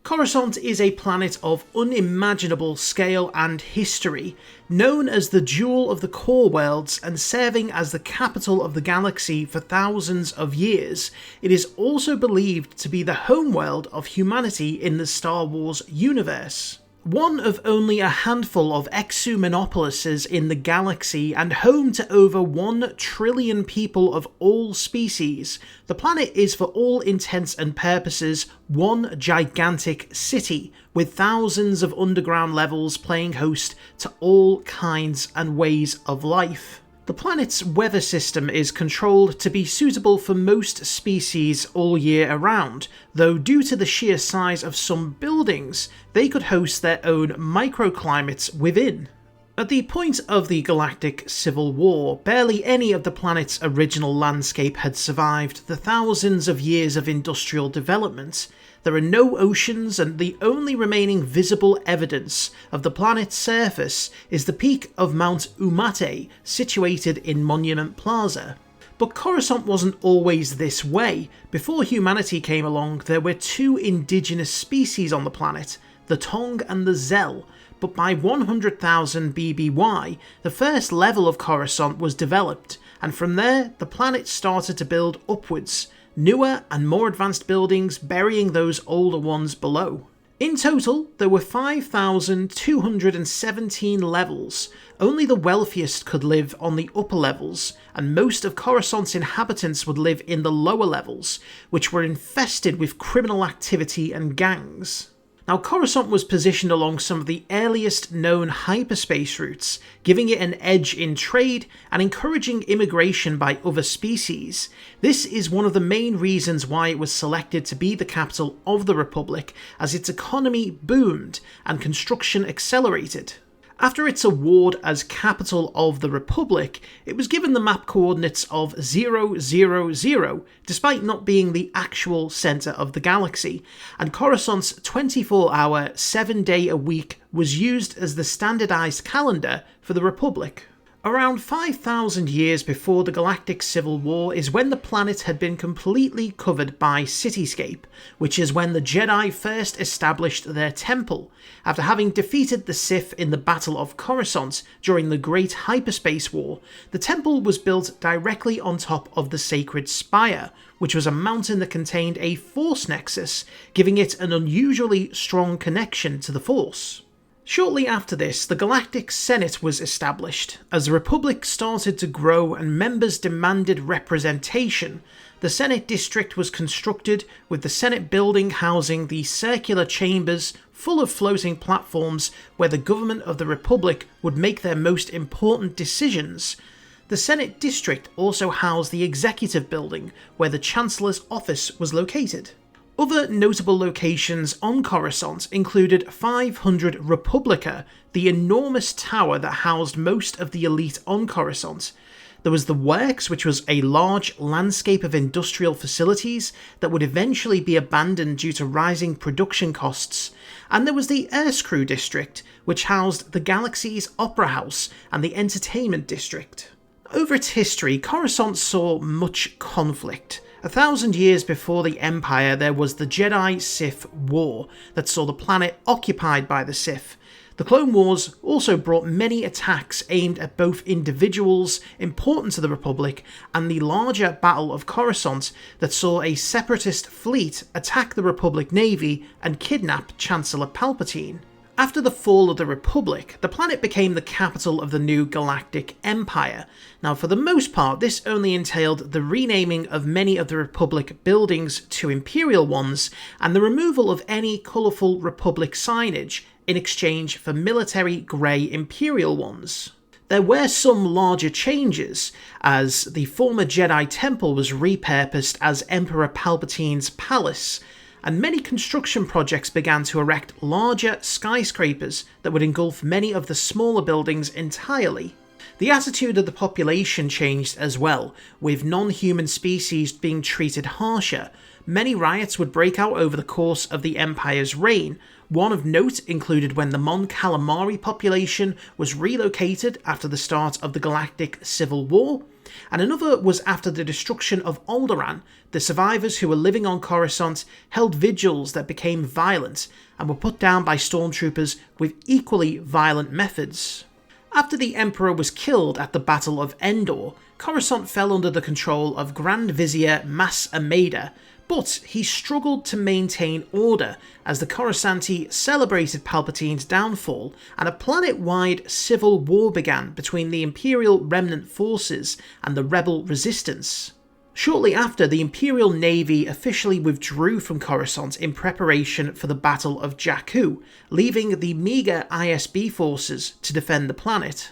Coruscant is a planet of unimaginable scale and history, known as the Jewel of the Core Worlds and serving as the capital of the galaxy for thousands of years. It is also believed to be the homeworld of humanity in the Star Wars universe. One of only a handful of exumenopolises in the galaxy and home to over 1 trillion people of all species, the planet is for all intents and purposes one gigantic city, with thousands of underground levels playing host to all kinds and ways of life. The planet's weather system is controlled to be suitable for most species all year around, though due to the sheer size of some buildings, they could host their own microclimates within. At the point of the Galactic Civil War, barely any of the planet's original landscape had survived the thousands of years of industrial development. There are no oceans, and the only remaining visible evidence of the planet's surface is the peak of Mount Umate, situated in Monument Plaza. But Coruscant wasn't always this way. Before humanity came along, there were 2 indigenous species on the planet, the Tong and the Zell, but by 100,000 BBY, the first level of Coruscant was developed, and from there, the planet started to build upwards, newer and more advanced buildings burying those older ones below. In total, there were 5,217 levels. Only the wealthiest could live on the upper levels, and most of Coruscant's inhabitants would live in the lower levels, which were infested with criminal activity and gangs. Now, Coruscant was positioned along some of the earliest known hyperspace routes, giving it an edge in trade and encouraging immigration by other species. This is one of the main reasons why it was selected to be the capital of the Republic, as its economy boomed and construction accelerated. After its award as capital of the Republic, it was given the map coordinates of 000, despite not being the actual centre of the galaxy, and Coruscant's 24-hour, 7-day-a-week was used as the standardised calendar for the Republic. Around 5,000 years before the Galactic Civil War is when the planet had been completely covered by cityscape, which is when the Jedi first established their temple. After having defeated the Sith in the Battle of Coruscant during the Great Hyperspace War, the temple was built directly on top of the Sacred Spire, which was a mountain that contained a Force nexus, giving it an unusually strong connection to the Force. Shortly after this, the Galactic Senate was established. As the Republic started to grow and members demanded representation, the Senate district was constructed, with the Senate building housing the circular chambers full of floating platforms where the government of the Republic would make their most important decisions. The Senate district also housed the Executive Building, where the Chancellor's office was located. Other notable locations on Coruscant included 500 Republica, the enormous tower that housed most of the elite on Coruscant. There was the Works, which was a large landscape of industrial facilities that would eventually be abandoned due to rising production costs. And there was the Earthscrew district, which housed the galaxy's Opera House and the Entertainment district. Over its history, Coruscant saw much conflict. 1,000 years before the Empire, there was the Jedi-Sith War that saw the planet occupied by the Sith. The Clone Wars also brought many attacks aimed at both individuals important to the Republic and the larger Battle of Coruscant that saw a separatist fleet attack the Republic Navy and kidnap Chancellor Palpatine. After the fall of the Republic, the planet became the capital of the new Galactic Empire. Now, for the most part, this only entailed the renaming of many of the Republic buildings to Imperial ones and the removal of any colourful Republic signage in exchange for military grey Imperial ones. There were some larger changes, as the former Jedi Temple was repurposed as Emperor Palpatine's palace, and many construction projects began to erect larger skyscrapers that would engulf many of the smaller buildings entirely. The attitude of the population changed as well, with non-human species being treated harsher. Many riots would break out over the course of the Empire's reign. One of note included when the Mon Calamari population was relocated after the start of the Galactic Civil War, and another was after the destruction of Alderaan. The survivors who were living on Coruscant held vigils that became violent and were put down by stormtroopers with equally violent methods. After the Emperor was killed at the Battle of Endor, Coruscant fell under the control of Grand Vizier Mas Ameda, but he struggled to maintain order as the Coruscanti celebrated Palpatine's downfall and a planet-wide civil war began between the Imperial remnant forces and the rebel resistance. Shortly after, the Imperial Navy officially withdrew from Coruscant in preparation for the Battle of Jakku, leaving the meagre ISB forces to defend the planet.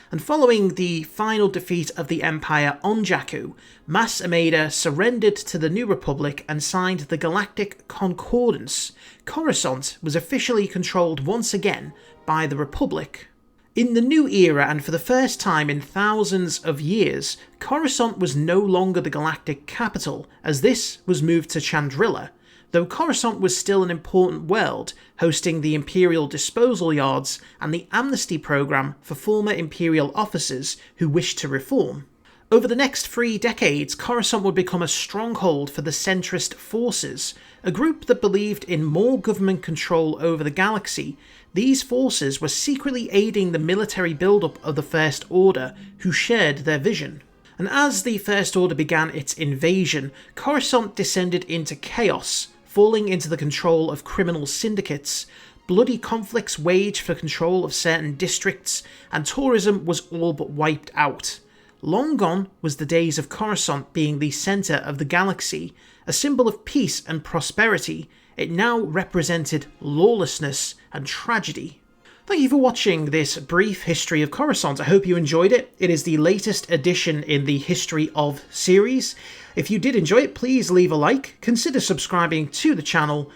And following the final defeat of the Empire on Jakku, Mas Ameda surrendered to the New Republic and signed the Galactic Concordance. Coruscant was officially controlled once again by the Republic. In the new era, and for the first time in thousands of years, Coruscant was no longer the galactic capital, as this was moved to Chandrila, though Coruscant was still an important world, hosting the Imperial disposal yards and the amnesty program for former Imperial officers who wished to reform. Over the next 3 decades, Coruscant would become a stronghold for the centrist forces, a group that believed in more government control over the galaxy. These forces were secretly aiding the military build-up of the First Order, who shared their vision. And as the First Order began its invasion, Coruscant descended into chaos, falling into the control of criminal syndicates. Bloody conflicts waged for control of certain districts, and tourism was all but wiped out. Long gone was the days of Coruscant being the centre of the galaxy, a symbol of peace and prosperity. It now represented lawlessness and tragedy. Thank you for watching this brief history of Coruscant. I hope you enjoyed it. It is the latest edition in the History of series. If you did enjoy it, please leave a like, consider subscribing to the channel.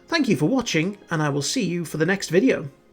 Thank you for watching, and I will see you for the next video.